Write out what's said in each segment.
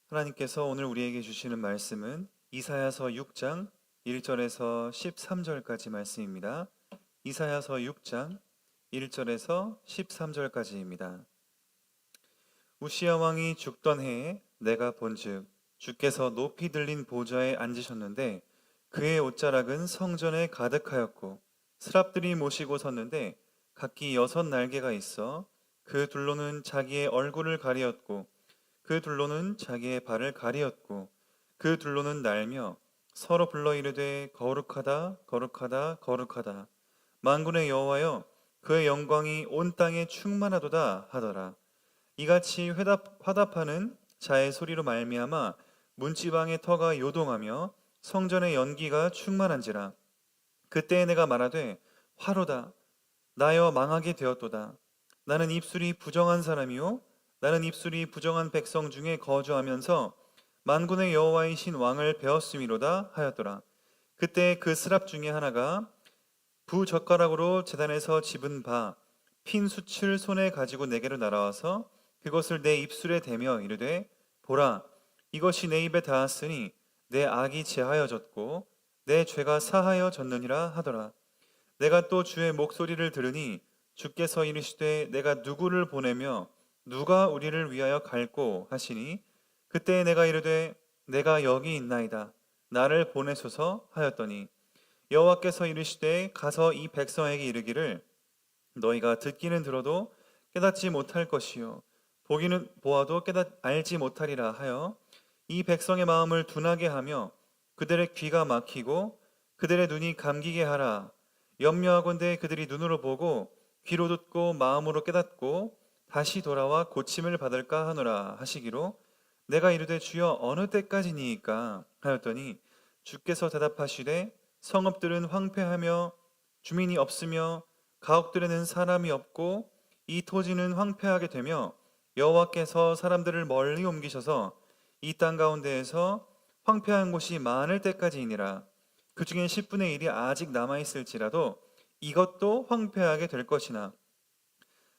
하나님께서 오늘 우리에게 주시는 말씀은 이사야서 6장 1절에서 13절까지 말씀입니다. 이사야서 6장 1절에서 13절까지입니다. 우시야 왕이 죽던 해에 내가 본즉 주께서 높이 들린 보좌에 앉으셨는데 그의 옷자락은 성전에 가득하였고 스랍들이 모시고 섰는데 각기 6 날개가 있어 그 둘로는 자기의 얼굴을 가리었고 그 둘로는 자기의 발을 가리었고 그 둘로는 날며 서로 불러 이르되 거룩하다 거룩하다 거룩하다 만군의 여호와여 그의 영광이 온 땅에 충만하도다 하더라. 이같이 화답하는 자의 소리로 말미암아 문지방의 터가 요동하며 성전의 연기가 충만한지라. 그때에 내가 말하되 화로다 나여 망하게 되었도다. 나는 입술이 부정한 사람이요 나는 입술이 부정한 백성 중에 거주하면서 만군의 여호와이신 왕을 배웠음이로다 하였더라. 그때 그 스랍 중에 하나가 부젓가락으로 제단에서 집은 바 핀 숯을 손에 가지고 내게로 날아와서 그것을 내 입술에 대며 이르되 보라 이것이 내 입에 닿았으니 내 악이 제하여졌고 내 죄가 사하여졌느니라 하더라. 내가 또 주의 목소리를 들으니 주께서 이르시되 내가 누구를 보내며 누가 우리를 위하여 갈꼬 하시니 그때 내가 이르되 내가 여기 있나이다 나를 보내소서 하였더니 여호와께서 이르시되 가서 이 백성에게 이르기를 너희가 듣기는 들어도 깨닫지 못할 것이요 보기는 보아도 알지 못하리라 하여 이 백성의 마음을 둔하게 하며 그들의 귀가 막히고 그들의 눈이 감기게 하라. 염려하건대 그들이 눈으로 보고 귀로 듣고 마음으로 깨닫고 다시 돌아와 고침을 받을까 하노라 하시기로 내가 이르되 주여 어느 때까지니이까 하였더니 주께서 대답하시되 성읍들은 황폐하며 주민이 없으며 가옥들에는 사람이 없고 이 토지는 황폐하게 되며 여호와께서 사람들을 멀리 옮기셔서 이 땅 가운데에서 황폐한 곳이 많을 때까지이니라. 그 중에 10분의 1이 아직 남아있을지라도 이것도 황폐하게 될 것이나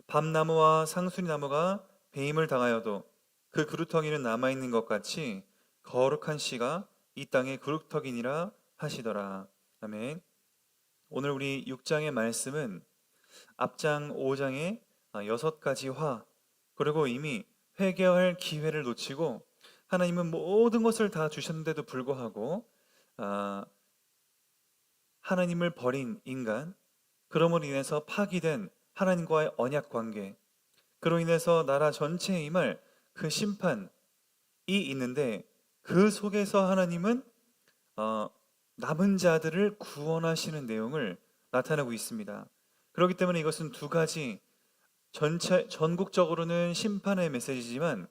밤나무와 상수리나무가 배임을 당하여도 그 그루터기는 남아있는 것 같이 거룩한 씨가 이 땅의 그루터기니라 하시더라. 아멘. 오늘 우리 6장의 말씀은 앞장 5장의 6가지 화 그리고 이미 회개할 기회를 놓치고 하나님은 모든 것을 다 주셨는데도 불구하고 하나님을 버린 인간 그러므로 인해서 파기된 하나님과의 언약 관계 그로 인해서 나라 전체에 임할 그 심판이 있는데 그 속에서 하나님은 남은 자들을 구원하시는 내용을 나타내고 있습니다. 그렇기 때문에 이것은 2가지 전국적으로는 심판의 메시지지만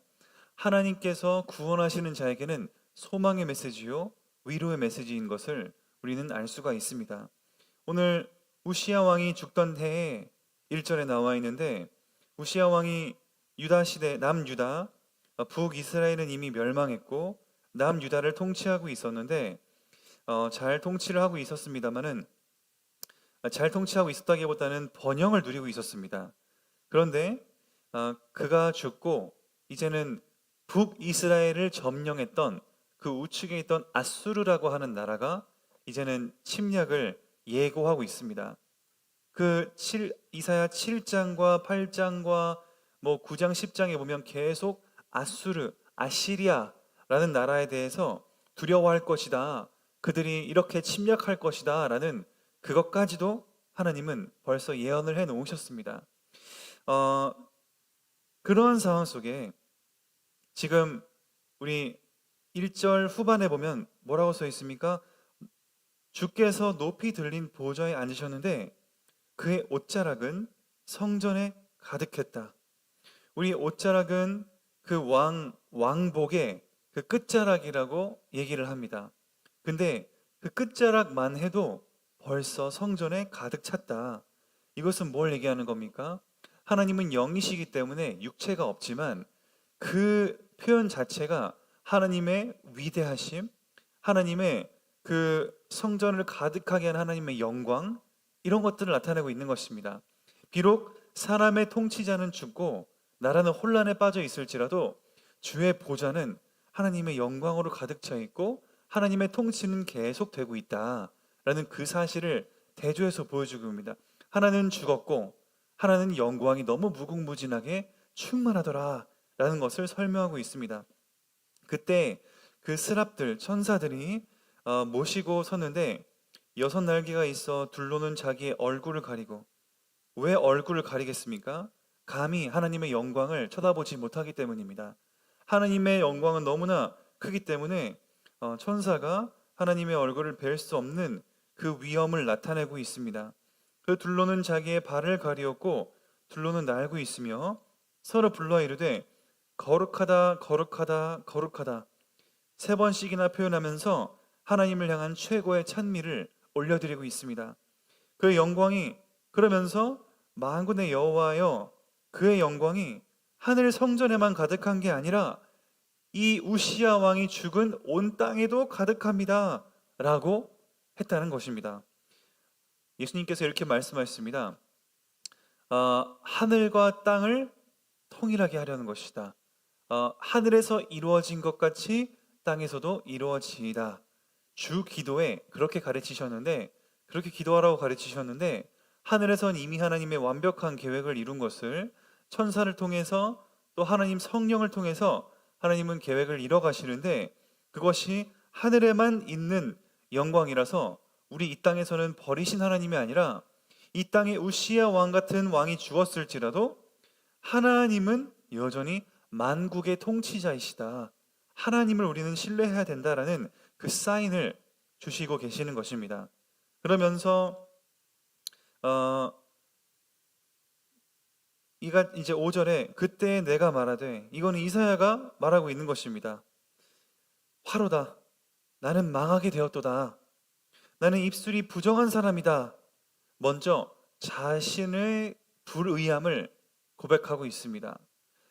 하나님께서 구원하시는 자에게는 소망의 메시지요 위로의 메시지인 것을 우리는 알 수가 있습니다. 오늘 우시야 왕이 죽던 해에 1절에 나와 있는데 우시야 왕이 유다 시대 남유다 북이스라엘은 이미 멸망했고 남유다를 통치하고 있었는데 잘 통치를 하고 있었습니다만은 잘 통치하고 있었다기보다는 번영을 누리고 있었습니다. 그런데 그가 죽고 이제는 북이스라엘을 점령했던 그 우측에 있던 아수르라고 하는 나라가 이제는 침략을 예고하고 있습니다. 이사야 7장과 8장과 9장 10장에 보면 계속 아수르, 아시리아라는 나라에 대해서 두려워할 것이다. 그들이 이렇게 침략할 것이다 라는 그것까지도 하나님은 벌써 예언을 해 놓으셨습니다. 그러한 상황 속에 지금 우리 1절 후반에 보면 뭐라고 써 있습니까? 주께서 높이 들린 보좌에 앉으셨는데 그의 옷자락은 성전에 가득했다. 우리 옷자락은 그 왕복의 그 끝자락이라고 얘기를 합니다. 근데 그 끝자락만 해도 벌써 성전에 가득 찼다. 이것은 뭘 얘기하는 겁니까? 하나님은 영이시기 때문에 육체가 없지만 그 표현 자체가 하나님의 위대하심, 하나님의 그 성전을 가득하게 한 하나님의 영광 이런 것들을 나타내고 있는 것입니다. 비록 사람의 통치자는 죽고 나라는 혼란에 빠져 있을지라도 주의 보좌는 하나님의 영광으로 가득 차 있고 하나님의 통치는 계속되고 있다라는 그 사실을 대조해서 보여주고 있습니다. 하나는 죽었고 하나는 영광이 너무 무궁무진하게 충만하더라라는 것을 설명하고 있습니다. 그때 그 스랍들 천사들이 모시고 섰는데 6 날개가 있어 둘로는 자기의 얼굴을 가리고, 왜 얼굴을 가리겠습니까? 감히 하나님의 영광을 쳐다보지 못하기 때문입니다. 하나님의 영광은 너무나 크기 때문에 천사가 하나님의 얼굴을 뵐 수 없는 그 위엄을 나타내고 있습니다. 그 둘로는 자기의 발을 가리었고 둘로는 날고 있으며 서로 불러 이르되 거룩하다 거룩하다 거룩하다 3번씩이나 표현하면서 하나님을 향한 최고의 찬미를 올려드리고 있습니다. 그의 영광이, 그러면서 만군의 여호와여, 그의 영광이 하늘 성전에만 가득한 게 아니라 이 우시야 왕이 죽은 온 땅에도 가득합니다 라고 했다는 것입니다. 예수님께서 이렇게 말씀하셨습니다. 하늘과 땅을 통일하게 하려는 것이다. 하늘에서 이루어진 것 같이 땅에서도 이루어지이다. 주 기도에 그렇게 가르치셨는데, 그렇게 기도하라고 가르치셨는데, 하늘에선 이미 하나님의 완벽한 계획을 이룬 것을 천사를 통해서 또 하나님 성령을 통해서 하나님은 계획을 이뤄가시는데, 그것이 하늘에만 있는 영광이라서 우리 이 땅에서는 버리신 하나님이 아니라 이 땅에 우시야 왕 같은 왕이 죽었을지라도 하나님은 여전히 만국의 통치자이시다. 하나님을 우리는 신뢰해야 된다라는 그 사인을 주시고 계시는 것입니다. 그러면서 이가 이제 5절에 그때 내가 말하되, 이거는 이사야가 말하고 있는 것입니다. 화로다. 나는 망하게 되었도다. 나는 입술이 부정한 사람이다. 먼저 자신의 불의함을 고백하고 있습니다.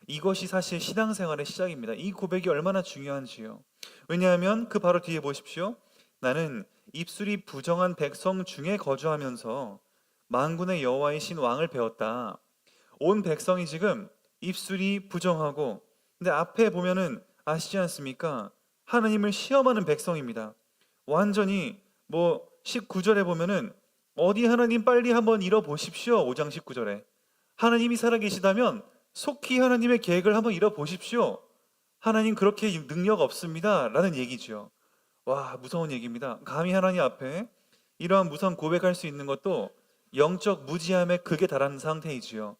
이것이 사실 신앙생활의 시작입니다. 이 고백이 얼마나 중요한지요. 왜냐하면 그 바로 뒤에 보십시오. 나는 입술이 부정한 백성 중에 거주하면서 만군의 여호와이신 왕을 배웠다. 온 백성이 지금 입술이 부정하고, 근데 앞에 보면은 아시지 않습니까? 하나님을 시험하는 백성입니다. 완전히 19절에 보면은 어디 하나님 빨리 한번 잃어보십시오. 5장 19절에 하나님이 살아계시다면 속히 하나님의 계획을 한번 잃어보십시오. 하나님 그렇게 능력 없습니다 라는 얘기죠. 와, 무서운 얘기입니다. 감히 하나님 앞에 이러한 무서운 고백할 수 있는 것도 영적 무지함의 극에 달하는 상태이지요.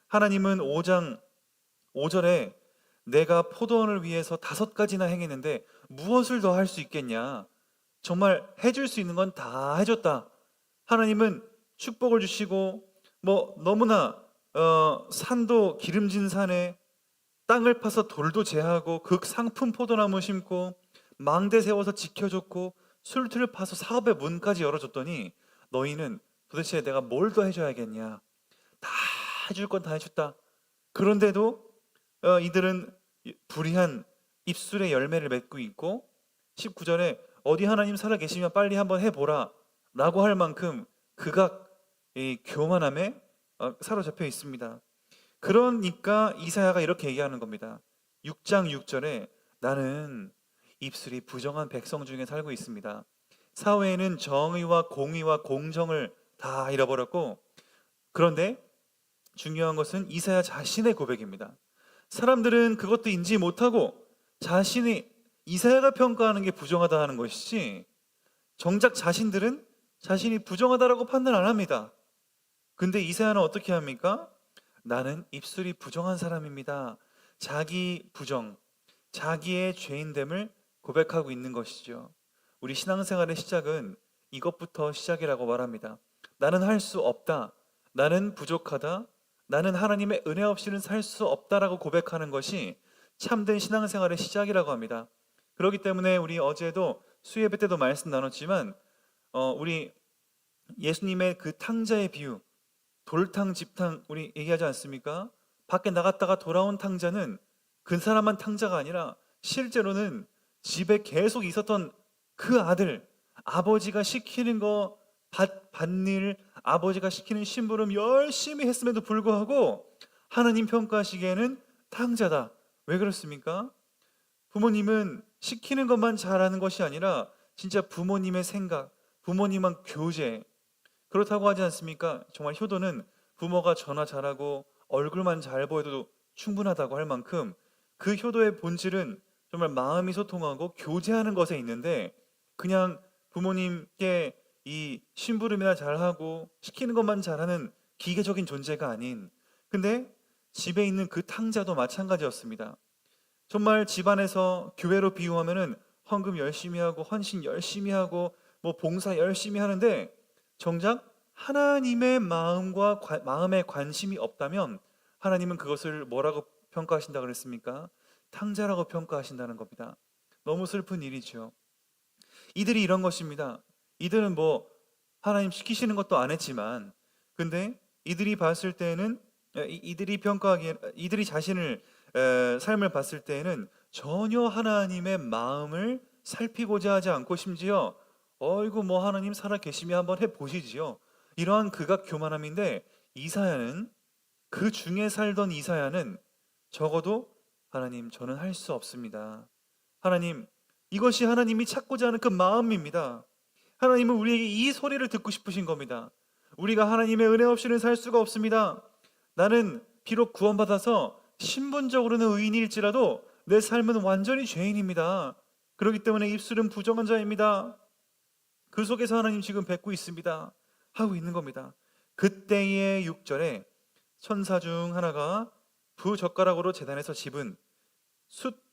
하나님은 5장 5절에 내가 포도원을 위해서 5가지나 행했는데 무엇을 더 할 수 있겠냐. 정말 해줄 수 있는 건 다 해줬다. 하나님은 축복을 주시고 너무나 산도 기름진 산에 땅을 파서 돌도 제하고 극상품 포도나무 심고 망대 세워서 지켜줬고 술틀을 파서 사업의 문까지 열어줬더니 너희는 도대체 내가 뭘 더 해줘야겠냐. 다 해줄 건 다 해줬다. 그런데도 이들은 불의한 입술의 열매를 맺고 있고 19절에 어디 하나님 살아계시면 빨리 한번 해보라 라고 할 만큼 극악 이 교만함에 사로잡혀 있습니다. 그러니까 이사야가 이렇게 얘기하는 겁니다. 6장 6절에 나는 입술이 부정한 백성 중에 살고 있습니다. 사회에는 정의와 공의와 공정을 다 잃어버렸고, 그런데 중요한 것은 이사야 자신의 고백입니다. 사람들은 그것도 인지 못하고 자신이, 이사야가 평가하는 게 부정하다 하는 것이지 정작 자신들은 자신이 부정하다라고 판단 안 합니다. 근데 이사야는 어떻게 합니까? 나는 입술이 부정한 사람입니다. 자기 부정, 자기의 죄인됨을 고백하고 있는 것이죠. 우리 신앙생활의 시작은 이것부터 시작이라고 말합니다. 나는 할 수 없다. 나는 부족하다. 나는 하나님의 은혜 없이는 살 수 없다라고 고백하는 것이 참된 신앙생활의 시작이라고 합니다. 그렇기 때문에 우리 어제도 수예배 때도 말씀 나눴지만 우리 예수님의 그 탕자의 비유, 돌탕 집탕 우리 얘기하지 않습니까? 밖에 나갔다가 돌아온 탕자는 그 사람만 탕자가 아니라 실제로는 집에 계속 있었던 그 아들, 아버지가 시키는 거 밭일, 아버지가 시키는 심부름 열심히 했음에도 불구하고 하나님 평가하시기에는 탕자다. 왜 그렇습니까? 부모님은 시키는 것만 잘하는 것이 아니라 진짜 부모님의 생각, 부모님만 교제, 그렇다고 하지 않습니까? 정말 효도는 부모가 전화 잘하고 얼굴만 잘 보여도 충분하다고 할 만큼 그 효도의 본질은 정말 마음이 소통하고 교제하는 것에 있는데, 그냥 부모님께 이 심부름이나 잘하고 시키는 것만 잘하는 기계적인 존재가 아닌, 근데 집에 있는 그 탕자도 마찬가지였습니다. 정말 집안에서 교회로 비유하면은 헌금 열심히 하고 헌신 열심히 하고 뭐 봉사 열심히 하는데, 정작 하나님의 마음에 관심이 없다면 하나님은 그것을 뭐라고 평가하신다 그랬습니까? 탕자라고 평가하신다는 겁니다. 너무 슬픈 일이죠. 이들이 이런 것입니다. 이들은 뭐 하나님 시키시는 것도 안 했지만, 근데 이들이 봤을 때는, 이들이 자신을 삶을 봤을 때에는 전혀 하나님의 마음을 살피고자 하지 않고, 심지어 어이구 뭐 하나님 살아 계시면 한번 해 보시지요, 이러한 극악 교만함인데, 이사야는, 그 중에 살던 이사야는 적어도 하나님 저는 할 수 없습니다. 하나님, 이것이 하나님이 찾고자 하는 그 마음입니다. 하나님은 우리에게 이 소리를 듣고 싶으신 겁니다. 우리가 하나님의 은혜 없이는 살 수가 없습니다. 나는 비록 구원받아서 신분적으로는 의인일지라도 내 삶은 완전히 죄인입니다. 그렇기 때문에 입술은 부정한 자입니다. 그 속에서 하나님 지금 뵙고 있습니다 하고 있는 겁니다. 그때의 6절에 천사 중 하나가 부젓가락으로 재단에서 집은 숯,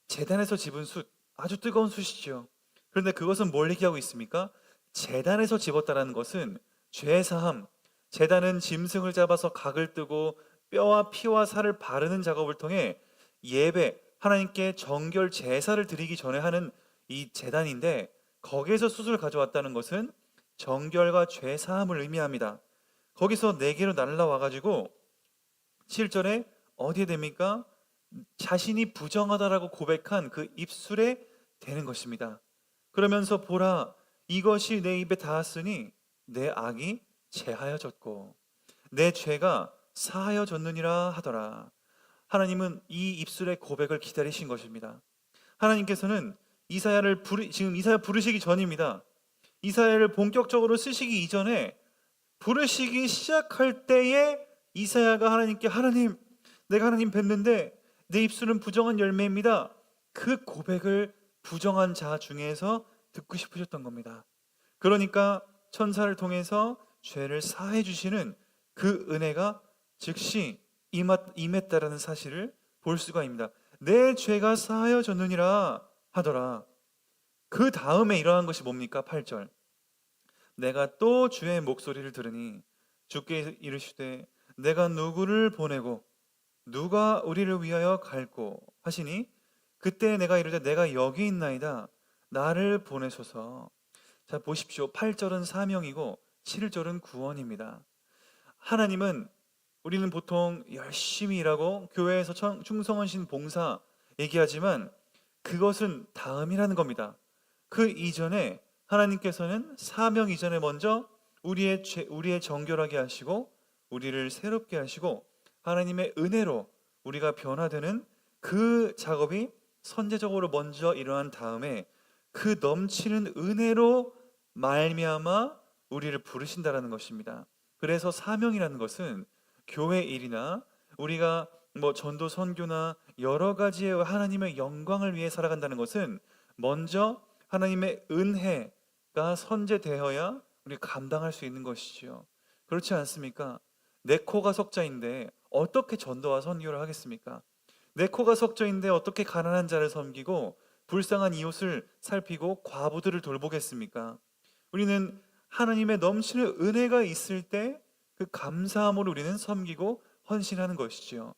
재단에서 집은 숯, 아주 뜨거운 숯이죠. 그런데 그것은 뭘 얘기하고 있습니까? 재단에서 집었다는 것은 죄사함, 재단은 짐승을 잡아서 각을 뜨고 뼈와 피와 살을 바르는 작업을 통해 예배, 하나님께 정결 제사를 드리기 전에 하는 이 재단인데, 거기에서 숯을 가져왔다는 것은 정결과 죄사함을 의미합니다. 거기서 네 개로 날라와가지고 7절에 어디에 됩니까? 자신이 부정하다라고 고백한 그 입술에 대는 것입니다. 그러면서 보라, 이것이 내 입에 닿았으니 내 악이 제하여졌고 내 죄가 사하여졌느니라 하더라. 하나님은 이 입술의 고백을 기다리신 것입니다. 하나님께서는 지금 이사야 부르시기 전입니다. 이사야를 본격적으로 쓰시기 이전에, 부르시기 시작할 때에 이사야가 하나님께, 하나님, 내가 하나님 뵀는데 내 입술은 부정한 열매입니다, 그 고백을 부정한 자 중에서 듣고 싶으셨던 겁니다. 그러니까 천사를 통해서 죄를 사해 주시는 그 은혜가 즉시 임했다라는 사실을 볼 수가 있습니다. 내 죄가 사하여졌느니라 하더라. 그 다음에 일어난 것이 뭡니까? 8절. 내가 또 주의 목소리를 들으니 주께 이르시되 내가 누구를 보내고 누가 우리를 위하여 갈고 하시니 그때 내가 이르되 내가 여기 있나이다, 나를 보내소서. 자, 보십시오. 8절은 사명이고 7절은 구원입니다. 하나님은, 우리는 보통 열심히 일하고 교회에서 충성하신 봉사 얘기하지만 그것은 다음이라는 겁니다. 그 이전에 하나님께서는 사명 이전에 먼저 우리의 정결하게 하시고 우리를 새롭게 하시고 하나님의 은혜로 우리가 변화되는 그 작업이 선제적으로 먼저 일어난 다음에 그 넘치는 은혜로 말미암아 우리를 부르신다라는 것입니다. 그래서 사명이라는 것은 교회 일이나 우리가 뭐 전도 선교나 여러 가지의 하나님의 영광을 위해 살아간다는 것은 먼저 하나님의 은혜가 선제되어야 우리가 감당할 수 있는 것이지요. 그렇지 않습니까? 내 코가 석자인데 어떻게 전도와 선교를 하겠습니까? 내 코가 석자인데 어떻게 가난한 자를 섬기고 불쌍한 이웃을 살피고 과부들을 돌보겠습니까? 우리는 하나님의 넘치는 은혜가 있을 때 그 감사함으로 우리는 섬기고 헌신하는 것이지요.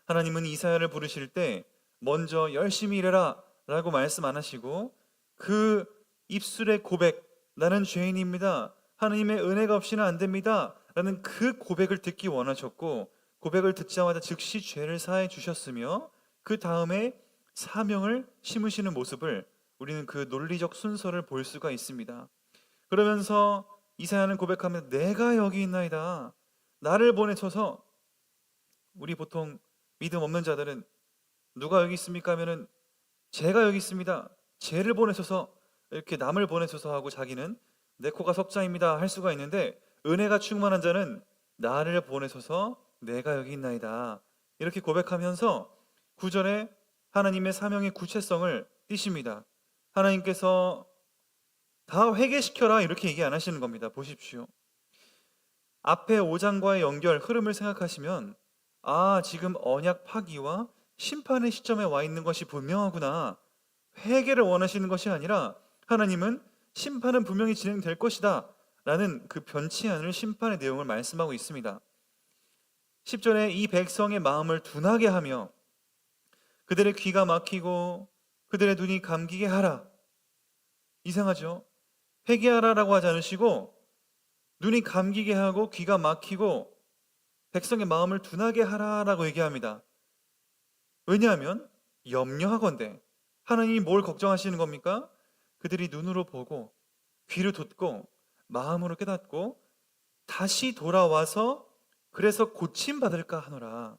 하나님은 이사야를 부르실 때 먼저 열심히 일해라 라고 말씀 안 하시고 그 입술의 고백, 나는 죄인입니다, 하나님의 은혜가 없이는 안 됩니다 라는 그 고백을 듣기 원하셨고, 고백을 듣자마자 즉시 죄를 사해 주셨으며 그 다음에 사명을 심으시는 모습을 우리는 그 논리적 순서를 볼 수가 있습니다. 그러면서 이사야는 고백하면 내가 여기 있나이다, 나를 보내셔서. 우리 보통 믿음 없는 자들은 누가 여기 있습니까? 하면은 제가 여기 있습니다. 쟤를 보내소서, 이렇게 남을 보내소서 하고 자기는 내 코가 석자입니다 할 수가 있는데, 은혜가 충만한 자는 나를 보내소서, 내가 여기 있나이다 이렇게 고백하면서 9절에 하나님의 사명의 구체성을 띠십니다. 하나님께서 다 회개시켜라 이렇게 얘기 안 하시는 겁니다. 보십시오. 앞에 5장과의 연결 흐름을 생각하시면, 아, 지금 언약 파기와 심판의 시점에 와 있는 것이 분명하구나. 회개를 원하시는 것이 아니라 하나님은 심판은 분명히 진행될 것이다 라는 그 변치 않을 심판의 내용을 말씀하고 있습니다. 10절에 이 백성의 마음을 둔하게 하며 그들의 귀가 막히고 그들의 눈이 감기게 하라. 이상하죠? 회개하라라고 하지 않으시고 눈이 감기게 하고 귀가 막히고 백성의 마음을 둔하게 하라라고 얘기합니다. 왜냐하면 염려하건대, 하나님이 뭘 걱정하시는 겁니까? 그들이 눈으로 보고 귀를 돋고 마음으로 깨닫고 다시 돌아와서 그래서 고침받을까 하노라.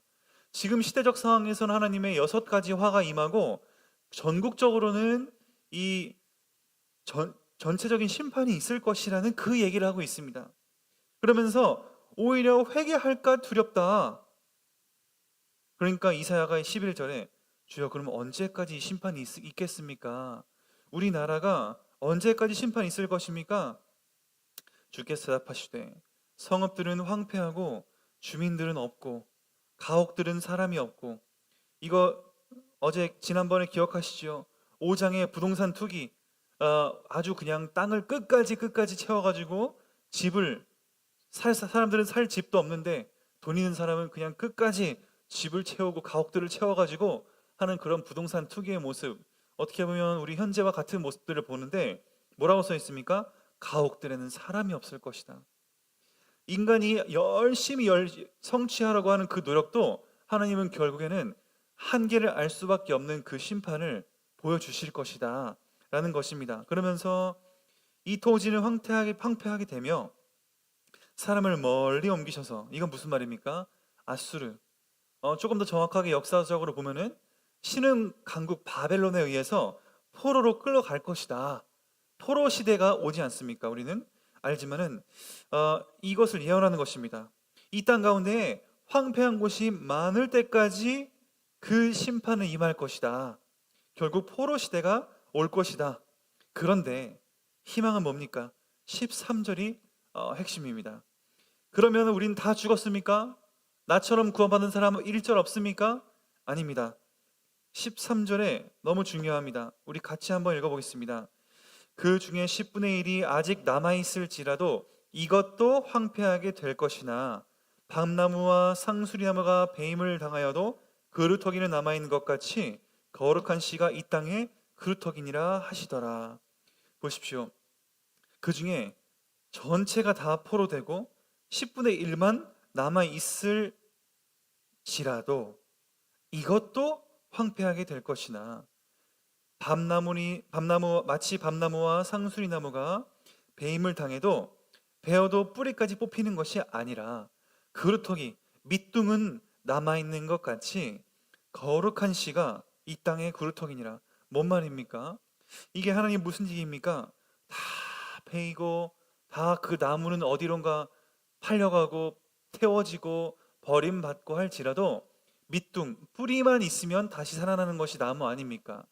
지금 시대적 상황에서는 하나님의 6가지 화가 임하고 전국적으로는 이 전체적인 심판이 있을 것이라는 그 얘기를 하고 있습니다. 그러면서 오히려 회개할까 두렵다. 그러니까 이사야가 11절에 주여 그러면 언제까지 심판이 있겠습니까? 우리나라가 언제까지 심판이 있을 것입니까? 주께서 대답하시되 성읍들은 황폐하고 주민들은 없고 가옥들은 사람이 없고. 이거 어제 지난번에 기억하시죠? 5장의 부동산 투기, 아주 그냥 땅을 끝까지 채워가지고 집을 사람들은 살 집도 없는데 돈 있는 사람은 그냥 끝까지 집을 채우고 가옥들을 채워가지고 하는 그런 부동산 투기의 모습, 어떻게 보면 우리 현재와 같은 모습들을 보는데 뭐라고 써 있습니까? 가옥들에는 사람이 없을 것이다. 인간이 열심히 성취하려고 하는 그 노력도 하나님은 결국에는 한계를 알 수밖에 없는 그 심판을 보여주실 것이다 라는 것입니다. 그러면서 이 토지는 황폐하게 되며 사람을 멀리 옮기셔서, 이건 무슨 말입니까? 아수르, 조금 더 정확하게 역사적으로 보면은 신흥 강국 바벨론에 의해서 포로로 끌어갈 것이다. 포로 시대가 오지 않습니까? 우리는 알지만은 이것을 예언하는 것입니다. 이 땅 가운데 황폐한 곳이 많을 때까지 그 심판은 임할 것이다. 결국 포로 시대가 올 것이다. 그런데 희망은 뭡니까? 13절이 핵심입니다. 그러면 우린 다 죽었습니까? 나처럼 구원받은 사람은 1절 없습니까? 아닙니다. 13절에 너무 중요합니다. 우리 같이 한번 읽어보겠습니다. 그 중에 10분의 1이 아직 남아있을지라도 이것도 황폐하게 될 것이나 밤나무와 상수리나무가 배임을 당하여도 그루터기는 남아있는 것 같이 거룩한 씨가 이 땅에 그루터기니라 하시더라. 보십시오. 그 중에 전체가 다 포로되고 10분의 1만 남아있을지라도 이것도 황폐하게 될 것이나 마치 밤나무와 상수리나무가 배임을 당해도 베어도 뿌리까지 뽑히는 것이 아니라 그루터기, 밑둥은 남아있는 것 같이 거룩한 씨가 이 땅의 그루터기니라. 뭔 말입니까? 이게 하나님 무슨 얘기입니까? 다 베이고 다 그 나무는 어디론가 팔려가고 태워지고 버림받고 할지라도 밑둥, 뿌리만 있으면 다시 살아나는 것이 나무 아닙니까?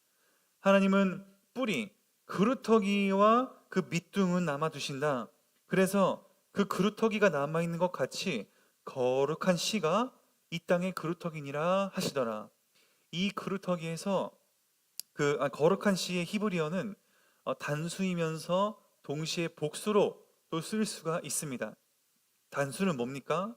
하나님은 뿌리, 그루터기와 그 밑둥은 남아두신다. 그래서 그 그루터기가 남아있는 것 같이 거룩한 씨가 이 땅의 그루터기니라 하시더라. 이 그루터기에서 거룩한 씨의 히브리어는 단수이면서 동시에 복수로 또 쓸 수가 있습니다. 단수는 뭡니까?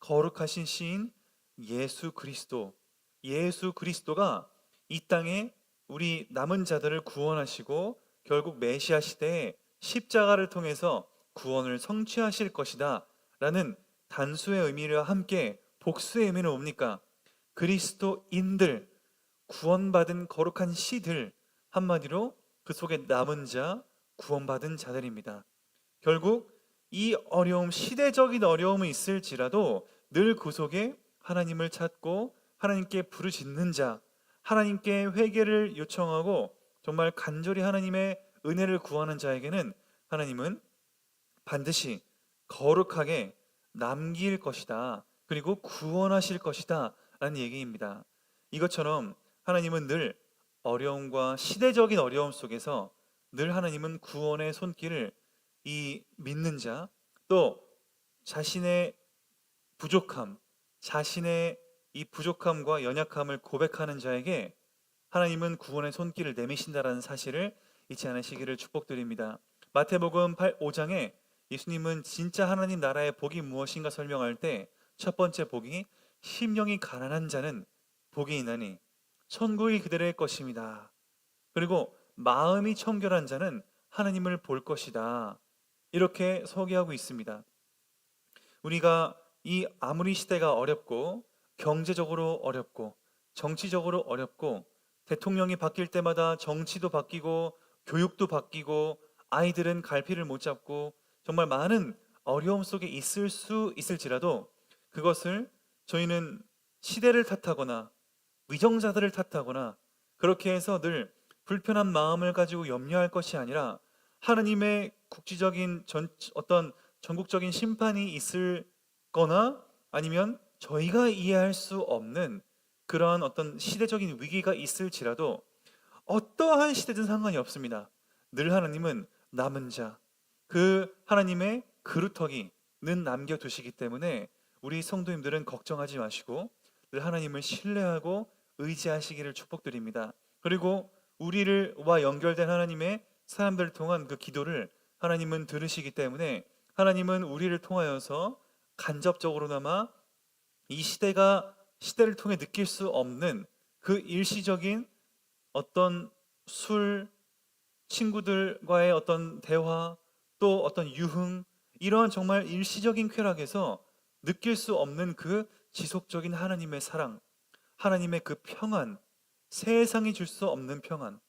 거룩하신 시인 예수 그리스도. 예수 그리스도가 이 땅에 우리 남은 자들을 구원하시고 결국 메시아 시대에 십자가를 통해서 구원을 성취하실 것이다 라는 단수의 의미와 함께 복수의 의미는 뭡니까? 그리스도인들, 구원받은 거룩한 시들, 한마디로 그 속에 남은 자, 구원받은 자들입니다. 결국 이 어려움, 시대적인 어려움이 있을지라도 늘 그 속에 하나님을 찾고 하나님께 부르짖는 자, 하나님께 회개를 요청하고 정말 간절히 하나님의 은혜를 구하는 자에게는 하나님은 반드시 거룩하게 남길 것이다. 그리고 구원하실 것이다. 라는 얘기입니다. 이것처럼 하나님은 늘 어려움과 시대적인 어려움 속에서 늘 하나님은 구원의 손길을 이 믿는 자, 또 자신의 부족함, 자신의 이 부족함과 연약함을 고백하는 자에게 하나님은 구원의 손길을 내미신다라는 사실을 잊지 않으시기를 축복드립니다. 마태복음 5장에 예수님은 진짜 하나님 나라의 복이 무엇인가 설명할 때 첫 번째 복이 심령이 가난한 자는 복이 있나니 천국이 그들의 것입니다. 그리고 마음이 청결한 자는 하나님을 볼 것이다. 이렇게 소개하고 있습니다. 우리가 이 아무리 시대가 어렵고 경제적으로 어렵고 정치적으로 어렵고 대통령이 바뀔 때마다 정치도 바뀌고 교육도 바뀌고 아이들은 갈피를 못 잡고 정말 많은 어려움 속에 있을 수 있을지라도 그것을 저희는 시대를 탓하거나 위정자들을 탓하거나 그렇게 해서 늘 불편한 마음을 가지고 염려할 것이 아니라 하나님의 국지적인 어떤 전국적인 심판이 있을 거나 아니면 저희가 이해할 수 없는 그러한 어떤 시대적인 위기가 있을지라도 어떠한 시대든 상관이 없습니다. 늘 하나님은 남은 자, 그 하나님의 그루터기는 남겨두시기 때문에 우리 성도님들은 걱정하지 마시고 늘 하나님을 신뢰하고 의지하시기를 축복드립니다. 그리고 우리와 연결된 하나님의 사람들을 통한 그 기도를 하나님은 들으시기 때문에 하나님은 우리를 통하여서 간접적으로나마 이 시대를 통해 느낄 수 없는 그 일시적인 어떤 친구들과의 어떤 대화, 또 어떤 유흥, 이러한 정말 일시적인 쾌락에서 느낄 수 없는 그 지속적인 하나님의 사랑, 하나님의 그 평안, 세상이 줄 수 없는 평안.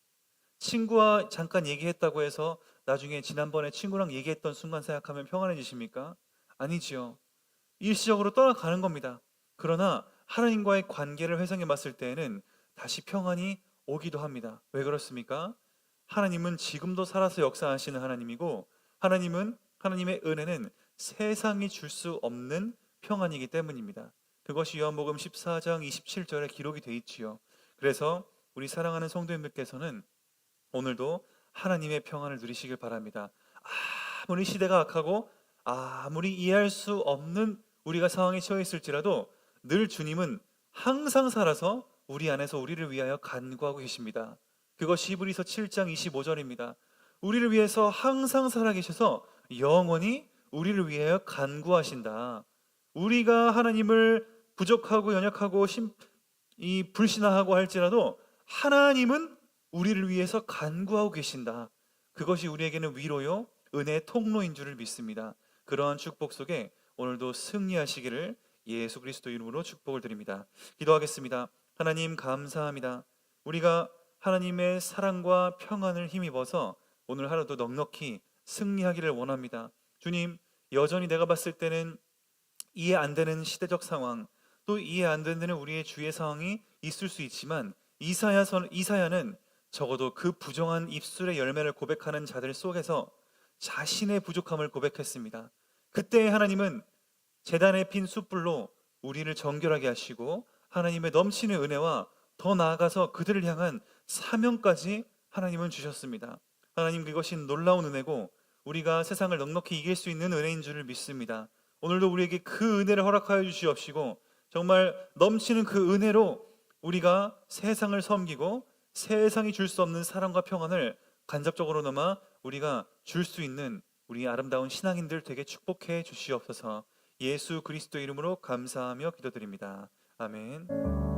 친구와 잠깐 얘기했다고 해서 나중에 지난번에 친구랑 얘기했던 순간 생각하면 평안해지십니까? 아니지요. 일시적으로 떠나가는 겁니다. 그러나 하나님과의 관계를 회상해 봤을 때에는 다시 평안이 오기도 합니다. 왜 그렇습니까? 하나님은 지금도 살아서 역사하시는 하나님이고 하나님의 은혜는 세상이 줄 수 없는 평안이기 때문입니다. 그것이 요한복음 14장 27절에 기록이 돼 있지요. 그래서 우리 사랑하는 성도님들께서는 오늘도 하나님의 평안을 누리시길 바랍니다. 아무리 시대가 악하고 아무리 이해할 수 없는 우리가 상황에 처해 있을지라도 늘 주님은 항상 살아서 우리 안에서 우리를 위하여 간구하고 계십니다. 그것이 히브리서 7장 25절입니다. 우리를 위해서 항상 살아계셔서 영원히 우리를 위하여 간구하신다. 우리가 하나님을 부족하고 연약하고 불신하고 할지라도 하나님은 우리를 위해서 간구하고 계신다. 그것이 우리에게는 위로요, 은혜의 통로인 줄을 믿습니다. 그러한 축복 속에 오늘도 승리하시기를 예수 그리스도 이름으로 축복을 드립니다. 기도하겠습니다. 하나님 감사합니다. 우리가 하나님의 사랑과 평안을 힘입어서 오늘 하루도 넉넉히 승리하기를 원합니다. 주님, 여전히 내가 봤을 때는 이해 안 되는 시대적 상황, 또 이해 안 되는 우리의 주위의 상황이 있을 수 있지만 이사야는 적어도 그 부정한 입술의 열매를 고백하는 자들 속에서 자신의 부족함을 고백했습니다. 그때 하나님은 제단에 핀 숯불로 우리를 정결하게 하시고 하나님의 넘치는 은혜와 더 나아가서 그들을 향한 사명까지 하나님은 주셨습니다. 하나님, 그것이 놀라운 은혜고 우리가 세상을 넉넉히 이길 수 있는 은혜인 줄을 믿습니다. 오늘도 우리에게 그 은혜를 허락하여 주시옵시고 정말 넘치는 그 은혜로 우리가 세상을 섬기고 세상이 줄 수 없는 사랑과 평안을 간접적으로나마 우리가 줄 수 있는 우리 아름다운 신앙인들 되게 축복해 주시옵소서. 예수 그리스도 이름으로 감사하며 기도드립니다. 아멘.